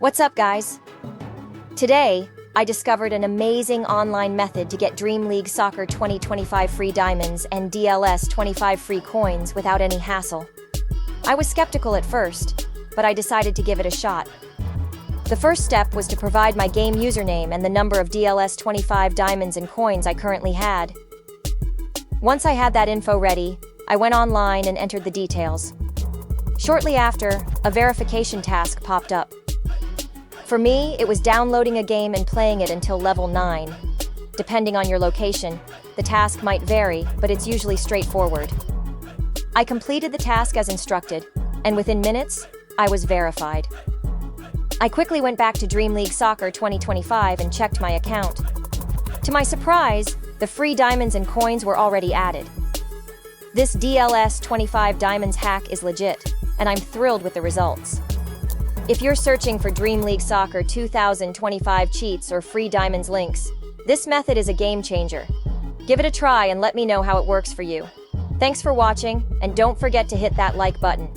What's up, guys? Today, I discovered an amazing online method to get Dream League Soccer 2025 free diamonds and DLS 25 free coins without any hassle. I was skeptical at first, but I decided to give it a shot. The first step was to provide my game username and the number of DLS 25 diamonds and coins I currently had. Once I had that info ready, I went online and entered the details. Shortly after, a verification task popped up. For me, it was downloading a game and playing it until level 9. Depending on your location, the task might vary, but it's usually straightforward. I completed the task as instructed, and within minutes, I was verified. I quickly went back to Dream League Soccer 2025 and checked my account. To my surprise, the free diamonds and coins were already added. This DLS 25 diamonds hack is legit, and I'm thrilled with the results. If you're searching for Dream League Soccer 2025 cheats or free diamonds links, this method is a game changer. Give it a try and let me know how it works for you. Thanks for watching, and don't forget to hit that like button.